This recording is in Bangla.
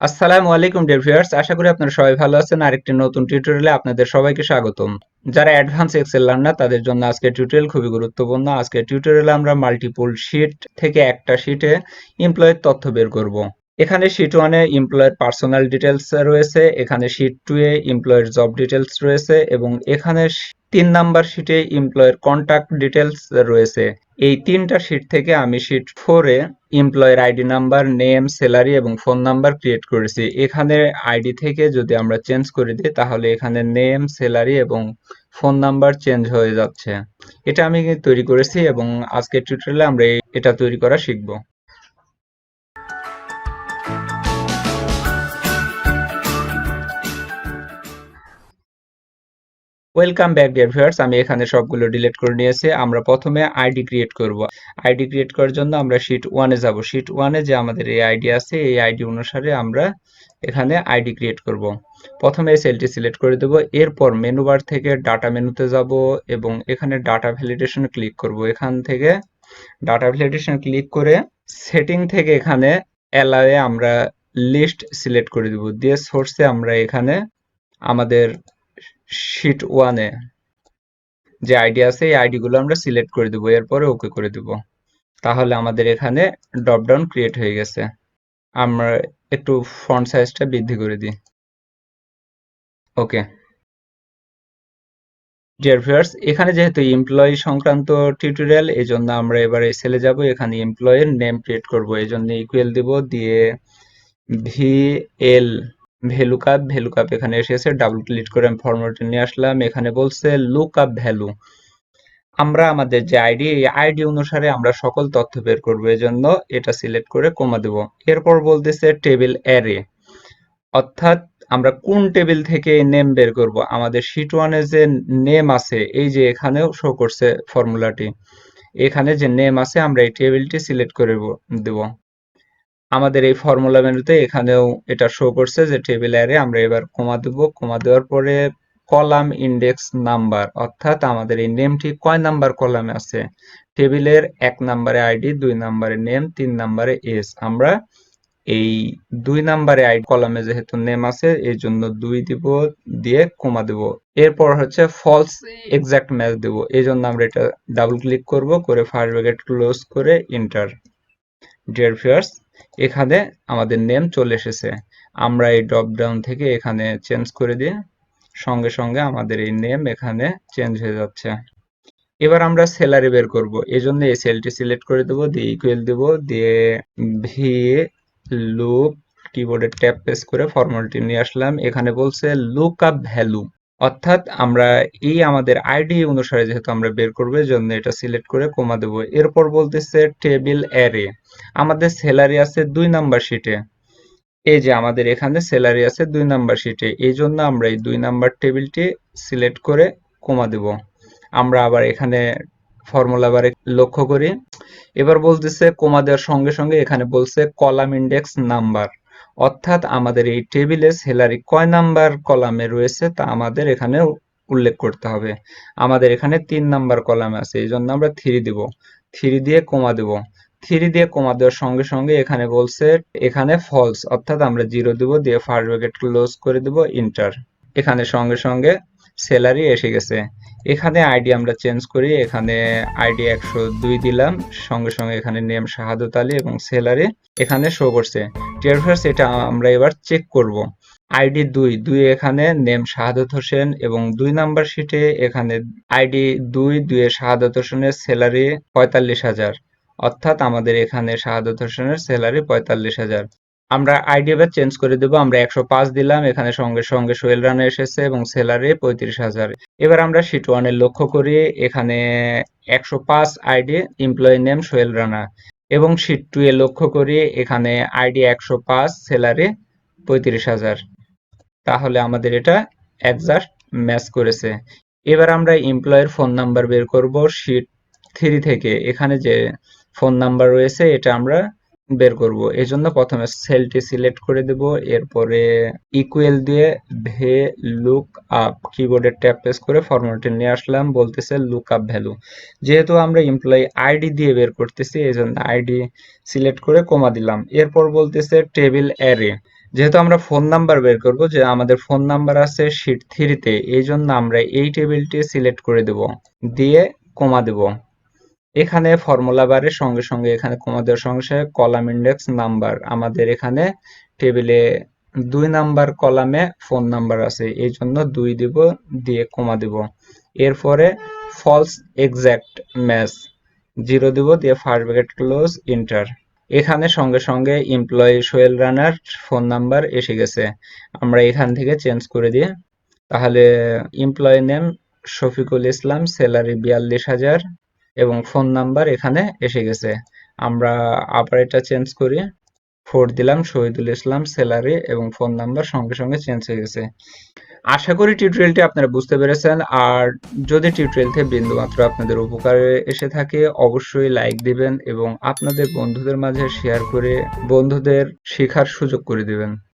আসসালামু আলাইকুম ডিয়ার ভিউয়ার্স, আশা করি আপনারা সবাই ভালো আছেন। আরেকটি নতুন টিউটোরিয়ালে আপনাদের সবাইকে স্বাগতম। যারা অ্যাডভান্স এক্সেল লার্নার তাদের জন্য আজকের টিউটোরিয়াল খুবই গুরুত্বপূর্ণ। আজকের টিউটোরিয়ালে আমরা মাল্টিপল শীট থেকে একটা শীটে এমপ্লয়ের তথ্য বের করব। এখানে শীট 1 এ এমপ্লয়ের পার্সোনাল ডিটেলস রয়েছে, এখানে শীট 2 এ এমপ্লয়ের জব ডিটেলস রয়েছে এবং এখানে 3 নাম্বার শীটে এমপ্লয়ের কন্টাক্ট ডিটেলস রয়েছে। এই তিনটা শীট থেকে আমি শীট 4 এ এমপ্লয়ের আইডি নাম্বার, নেম, স্যালারি এবং ফোন নাম্বার ক্রিয়েট করেছি। এখানে আইডি থেকে যদি আমরা চেঞ্জ করে দিই তাহলে এখানে নেম, স্যালারি এবং ফোন নাম্বার চেঞ্জ হয়ে যাচ্ছে। এটা আমি তৈরি করেছি এবং আজকের টিউটোরিয়ালে আমরা এটা তৈরি করা শিখব। ওয়েলকাম ব্যাক ডিয়ার ভিউয়ার্স, আমি এখানে সবগুলো ডিলিট করে নিয়েছি। আমরা প্রথমে আইডি ক্রিয়েট করব। আইডি ক্রিয়েট করার জন্য আমরা শীট 1 এ যাব। শীট 1 এ যে আমাদের এই আইডি আছে, এই আইডি অনুসারে আমরা এখানে আইডি ক্রিয়েট করব। প্রথমে এই সেলটি সিলেক্ট করে দেব, এরপর মেনু বার থেকে ডাটা মেনুতে যাব এবং এখানে ডাটা ভ্যালিডেশন ক্লিক করব। এখান থেকে ডাটা ভ্যালিডেশন ক্লিক করে সেটিং থেকে এখানে অ্যালাওয়ে আমরা লিস্ট সিলেক্ট করে দেব। দিয়ে সোর্সে আমরা এখানে আমাদের শীট 1 এ যে আইডি আছে এই আইডি গুলো আমরা সিলেক্ট করে দেব, এরপরে ওকে করে দেব। তাহলে আমাদের এখানে ড্রপ ডাউন ক্রিয়েট হয়ে গেছে। আমরা একটু ফন্ট সাইজটা বৃদ্ধি করে দিই। ওকে ডিয়ার ভিউয়ার্স, এখানে যেহেতু এমপ্লয়ি সংক্রান্ত টিউটোরিয়াল, এই জন্য আমরা এবার এই সেলে যাব। এখানে এমপ্লয়ের নেম ক্রিয়েট করব, এই জন্য ইকুয়াল দিব, দিয়ে ভিএল ভ্যালুকাপ এখানে এসেছে। ডাবল ক্লিক করে আমি ফরম্যাটে নিয়ে আসলাম। এখানে বলছে লুকআপ ভ্যালু। আমরা আমাদের যে আইডি, এই আইডি অনুসারে আমরা সকল তথ্য বের করব, এজন্য এটা সিলেক্ট করে কমা দেব। এরপর বলতেছে টেবিল অ্যারে, অর্থাৎ আমরা কোন টেবিল থেকে নেম বের করব। আমাদের শীট 1 এ যে নেম আছে, এই যে এখানেও শো করছে ফর্মুলাটি, এখানে যে নেম আছে আমরা এই টেবিলটি সিলেক্ট করে দেব। আমাদের এই ফর্মুলা মেনুতে এখানেও এটা শো করছে যে টেবিল অ্যারে। আমরা এবার কমা দেব। কমা দেওয়ার পরে কলাম ইন্ডেক্স নাম্বার, অর্থাৎ আমাদের এই নেমটি কয় নাম্বার কলামে আছে। টেবিলের 1 নাম্বারে আইডি, 2 নাম্বারে নেম, 3 নাম্বারে এস। আমরা এই 2 নাম্বারে আইডি কলামে যেহেতু নেম আছে এই জন্য 2 দিব, দিয়ে কমা দেব। এরপর হচ্ছে ফলস এক্সাক্ট ম্যাচ দেব, এই জন্য আমরা এটা ডাবল ক্লিক করব, করে ফার্স্ট ব্র্যাকেট ক্লোজ করে এন্টার। ডিয়ার ভিউয়ার্স, এখানে আমাদের নেম চলে এসেছে। আমরা এই ড্রপ ডাউন থেকে এখানে চেঞ্জ করে দিয়ে সঙ্গে সঙ্গে আমাদের এই নেম এখানে চেঞ্জ হয়ে যাচ্ছে। এবার আমরা স্যালারি বের করব, এই জন্য এই সেলটি সিলেক্ট করে দেব, দিয়ে ইকুয়াল দেব, দিয়ে ভি লুপ কিবোর্ডে ট্যাপ প্রেস করে ফর্মুলাটি নিয়ে আসলাম। এখানে বলছে লুক আপ ভ্যালু, অর্থাৎ আমরা এই আমাদের আইডি অনুসারে যেহেতু আমরা বের করবো এই জন্য এটা সিলেক্ট করে কমা দেব। এরপর বলতেছে টেবিল অ্যারে, আমাদের স্যালারি আছে 2 নাম্বার শিটে। এই যে আমাদের এখানে স্যালারি আছে 2 নাম্বার শিটে, এই জন্য আমরা এই 2 নাম্বার টেবিলটি সিলেক্ট করে কমা দেব। আমরা আবার এখানে ফর্মুলা বারে লক্ষ্য করি। এবার বলতেছে কমা দেওয়ার সঙ্গে সঙ্গে এখানে বলছে কলাম ইন্ডেক্স নাম্বার, অর্থাৎ আমাদের এই টেবিলে স্যালারি কয় নাম্বার কলামে রয়েছে তা আমাদের এখানে উল্লেখ করতে হবে। আমাদের এখানে 3 নাম্বার কলামে আছে, এই জন্য আমরা 3 দিব, 3 দিয়ে কমা দেব। 3 দিয়ে কমা দেওয়ার সঙ্গে সঙ্গে এখানে বলছে এখানে ফলস, অর্থাৎ আমরা 0 দিব, দিয়ে ফার্স্ট ব্র্যাকেট ক্লোজ করে দেব, এন্টার। এখানে সঙ্গে সঙ্গে স্যালারি এসে গেছে। এখানে আইডি আমরা চেঞ্জ করি, এখানে আইডি 102 দিলাম, সঙ্গে সঙ্গে এখানে নেম শাহাদত আলী এবং স্যালারি এখানে শো করছে। ডিয়ার ভিউয়ার্স, এটা আমরা এবার চেক করব। আইডি 2 এখানে নেম শাহাদত হোসেন এবং 2 নাম্বার শিটে এখানে আইডি 2 এ শাহাদত হোসেনের স্যালারি 45,000, অর্থাৎ আমাদের এখানে শাহাদত হোসেনের স্যালারি 45,000। আমরা আইডি এবার চেঞ্জ করে দেব, আমরা 105 দিলাম, এখানে সঙ্গে সঙ্গে সোহেল রানা এসেছে এবং স্যালারি 35,000। এবার আমরা শীট 1 এ লক্ষ্য করি, এখানে 105 ID, employee name Sohel Rana, এবং শীট 2 এ লক্ষ্য করি এখানে আইডি 105, স্যালারি 35,000। তাহলে আমাদের এটা একজাস্ট ম্যাচ করেছে। এবার আমরা এমপ্লয়ের ফোন নাম্বার বের করব শীট 3 থেকে। এখানে যে ফোন নাম্বার রয়েছে এটা আমরা বের করব, এই জন্য প্রথমে সেলটি সিলেক্ট করে দেব, এরপরে ইকুয়াল দিয়ে ভে লুক আপ কিবোর্ডের ট্যাপ প্রেস করে ফরম্যাটে নিয়ে আসলাম। বলতেছে লুক আপ ভ্যালু, যেহেতু আমরা এমপ্লয়ি আইডি দিয়ে বের করতেছি এই জন্য আইডি সিলেক্ট করে কমা দিলাম। এরপর বলতেছে টেবিল অ্যারে, যেহেতু আমরা ফোন নাম্বার বের করব, যে আমাদের ফোন নাম্বার আছে শীট 3 তে, এই জন্য আমরা এই টেবিলটি সিলেক্ট করে দেব, দিয়ে কমা দেব। এখানে ফর্মুলা বারের সঙ্গে সঙ্গে এখানে কমা দেওয়ার সঙ্গে সঙ্গে কলাম ইন্ডেক্স নাম্বার, আমাদের এখানে টেবিলে 2 নাম্বার কলামে ফোন নাম্বার আছে, এই জন্য 2 দিব, দিয়ে কমা দেব। এরপরে ফলস এক্সাক্ট ম্যাচ 0 দিব, দিয়ে ফার্স্ট ব্র্যাকেট ক্লোজ, ইন্টার। এখানে সঙ্গে সঙ্গে এমপ্লয়ি সোহেল রানার ফোন নাম্বার এসে গেছে। আমরা এখান থেকে চেঞ্জ করে দিই, তাহলে employee name Shafiqul Islam, salary 42,000 এবং ফোন নাম্বার এখানে এসে গেছে। আমরা আবার এটা চেঞ্জ করি, 4 দিলাম, শহীদুল ইসলাম, স্যালারি এবং ফোন নাম্বার সঙ্গে সঙ্গে চেঞ্জ হয়ে গেছে। আশা করি টিউটোরিয়ালটি আপনারা বুঝতে পেরেছেন। আর যদি টিউটোরিয়াল থেকে বিন্দুমাত্র আপনাদের উপকারে এসে থাকে, অবশ্যই লাইক দিবেন এবং আপনাদের বন্ধুদের মাঝে শেয়ার করে বন্ধুদের শেখার সুযোগ করে দিবেন।